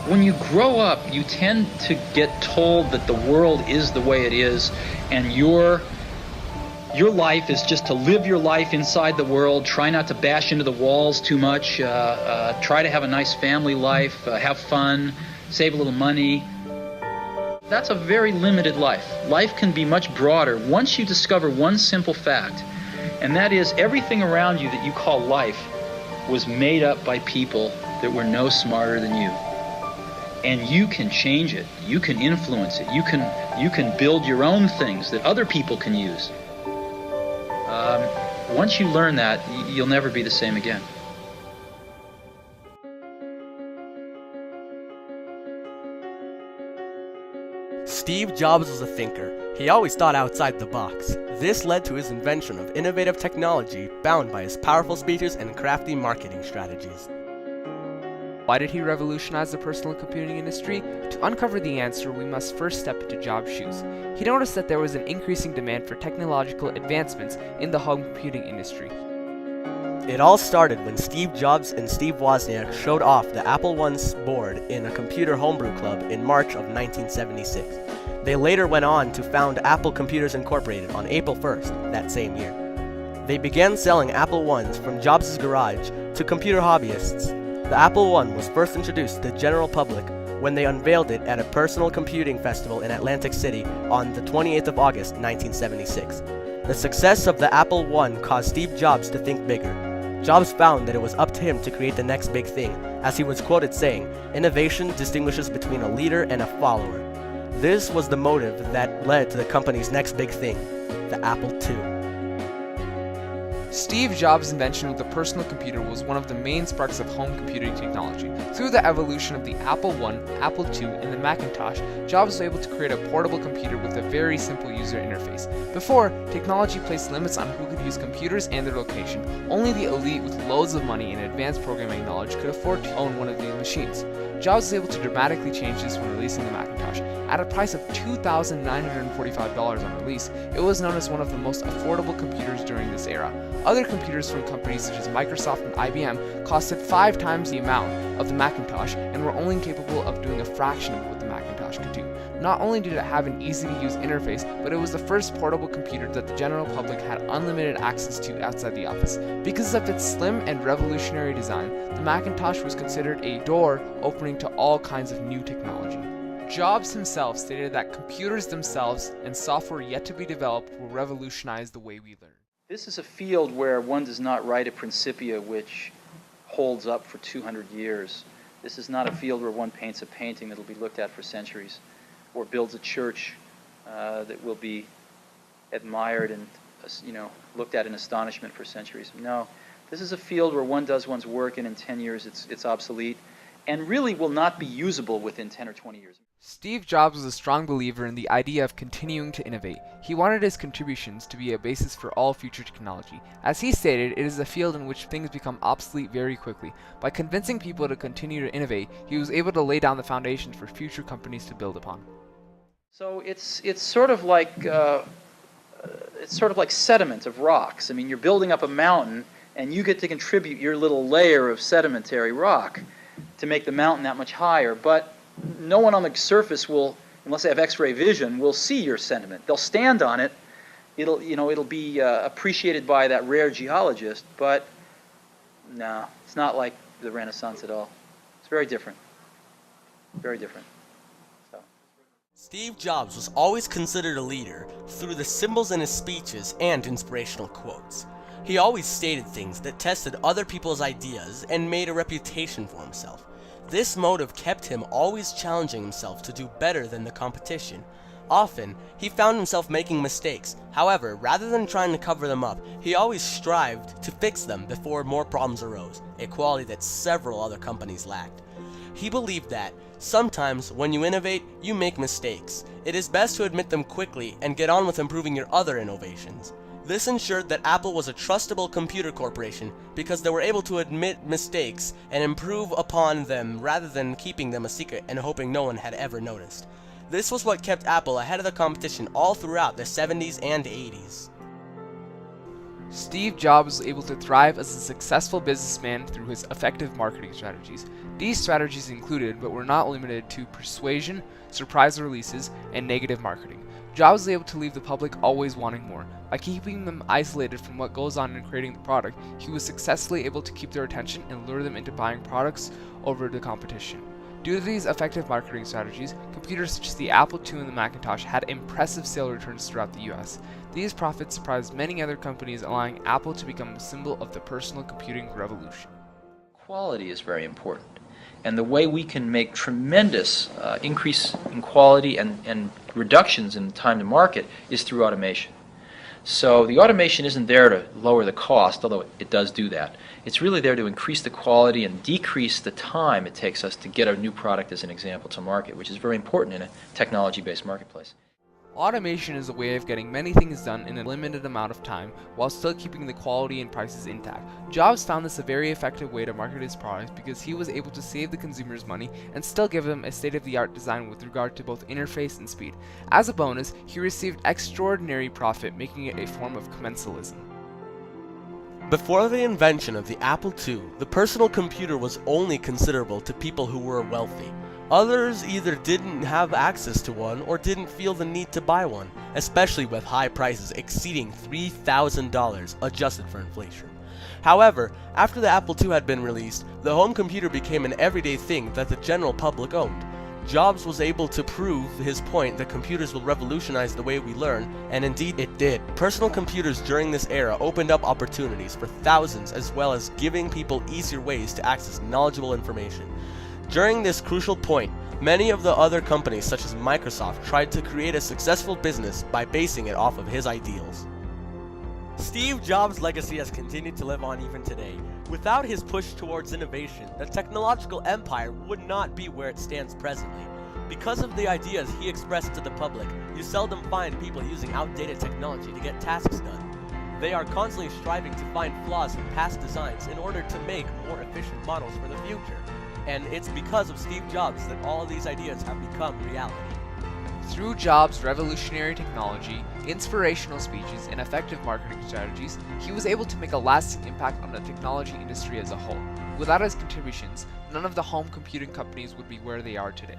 When you grow up, you tend to get told that the world is the way it is, and your life is just to live your life inside the world, try not to bash into the walls too much, try to have a nice family life, have fun, save a little money. That's a very limited life. Life can be much broader once you discover one simple fact, and that is everything around you that you call life was made up by people that were no smarter than you. And you can change it, you can influence it, you can build your own things that other people can use. Once you learn that, you'll never be the same again. Steve Jobs was a thinker. He always thought outside the box. This led to his invention of innovative technology bound by his powerful speeches and crafty marketing strategies. Why did he revolutionize the personal computing industry? To uncover the answer, we must first step into Jobs' shoes. He noticed that there was an increasing demand for technological advancements in the home computing industry. It all started when Steve Jobs and Steve Wozniak showed off the Apple I's board in a computer homebrew club in March of 1976. They later went on to found Apple Computers Incorporated on April 1st that same year. They began selling Apple I's from Jobs' garage to computer hobbyists. The Apple I was first introduced to the general public when they unveiled it at a personal computing festival in Atlantic City on the 28th of August, 1976. The success of the Apple I caused Steve Jobs to think bigger. Jobs found that it was up to him to create the next big thing, as he was quoted saying, "Innovation distinguishes between a leader and a follower." This was the motive that led to the company's next big thing, the Apple II. Steve Jobs' invention of the personal computer was one of the main sparks of home computing technology. Through the evolution of the Apple I, Apple II, and the Macintosh, Jobs was able to create a portable computer with a very simple user interface. Before, technology placed limits on who could use computers and their location. Only the elite with loads of money and advanced programming knowledge could afford to own one of these machines. Jobs was able to dramatically change this when releasing the Macintosh. At a price of $2,945 on release, it was known as one of the most affordable computers during this era. Other computers from companies such as Microsoft and IBM costed 5 times the amount of the Macintosh and were only capable of doing a fraction of what the Macintosh could do. Not only did it have an easy-to-use interface, but it was the first portable computer that the general public had unlimited access to outside the office. Because of its slim and revolutionary design, the Macintosh was considered a door opening to all kinds of new technology. Jobs himself stated that computers themselves and software yet to be developed will revolutionize the way we learn. This is a field where one does not write a Principia which holds up for 200 years. This is not a field where one paints a painting that will be looked at for centuries, or builds a church that will be admired and looked at in astonishment for centuries. No, this is a field where one does one's work and in 10 years it's obsolete and really will not be usable within 10 or 20 years. Steve Jobs was a strong believer in the idea of continuing to innovate. He wanted his contributions to be a basis for all future technology. As he stated, it is a field in which things become obsolete very quickly. By convincing people to continue to innovate, he was able to lay down the foundations for future companies to build upon. So it's sort of like sediment of rocks. I mean, you're building up a mountain, and you get to contribute your little layer of sedimentary rock to make the mountain that much higher. But no one on the surface will, unless they have X-ray vision, will see your sediment. They'll stand on it. It'll be appreciated by that rare geologist. But no, it's not like the Renaissance at all. It's very different. Very different. Steve Jobs was always considered a leader through the symbols in his speeches and inspirational quotes. He always stated things that tested other people's ideas and made a reputation for himself. This motive kept him always challenging himself to do better than the competition. Often, he found himself making mistakes. However, rather than trying to cover them up, he always strived to fix them before more problems arose, a quality that several other companies lacked. He believed that sometimes when you innovate, you make mistakes. It is best to admit them quickly and get on with improving your other innovations. This ensured that Apple was a trustable computer corporation because they were able to admit mistakes and improve upon them rather than keeping them a secret and hoping no one had ever noticed. This was what kept Apple ahead of the competition all throughout the 70s and 80s. Steve Jobs was able to thrive as a successful businessman through his effective marketing strategies. These strategies included, but were not limited to, persuasion, surprise releases, and negative marketing. Jobs was able to leave the public always wanting more. By keeping them isolated from what goes on in creating the product, he was successfully able to keep their attention and lure them into buying products over the competition. Due to these effective marketing strategies, computers such as the Apple II and the Macintosh had impressive sale returns throughout the US. These profits surprised many other companies, allowing Apple to become a symbol of the personal computing revolution. Quality is very important. And the way we can make tremendous increase in quality and reductions in time to market is through automation. So the automation isn't there to lower the cost, although it does do that. It's really there to increase the quality and decrease the time it takes us to get a new product, as an example, to market, which is very important in a technology-based marketplace. Automation is a way of getting many things done in a limited amount of time while still keeping the quality and prices intact. Jobs found this a very effective way to market his products because he was able to save the consumers money and still give them a state-of-the-art design with regard to both interface and speed. As a bonus, he received extraordinary profit, making it a form of commensalism. Before the invention of the Apple II, the personal computer was only considerable to people who were wealthy. Others either didn't have access to one or didn't feel the need to buy one, especially with high prices exceeding $3,000 adjusted for inflation. However, after the Apple II had been released, the home computer became an everyday thing that the general public owned. Jobs was able to prove his point that computers will revolutionize the way we learn, and indeed it did. Personal computers during this era opened up opportunities for thousands, as well as giving people easier ways to access knowledgeable information. During this crucial point, many of the other companies such as Microsoft tried to create a successful business by basing it off of his ideals. Steve Jobs' legacy has continued to live on even today. Without his push towards innovation, the technological empire would not be where it stands presently. Because of the ideas he expressed to the public, you seldom find people using outdated technology to get tasks done. They are constantly striving to find flaws in past designs in order to make more efficient models for the future. And it's because of Steve Jobs that all of these ideas have become reality. Through Jobs' revolutionary technology, inspirational speeches, and effective marketing strategies, he was able to make a lasting impact on the technology industry as a whole. Without his contributions, none of the home computing companies would be where they are today.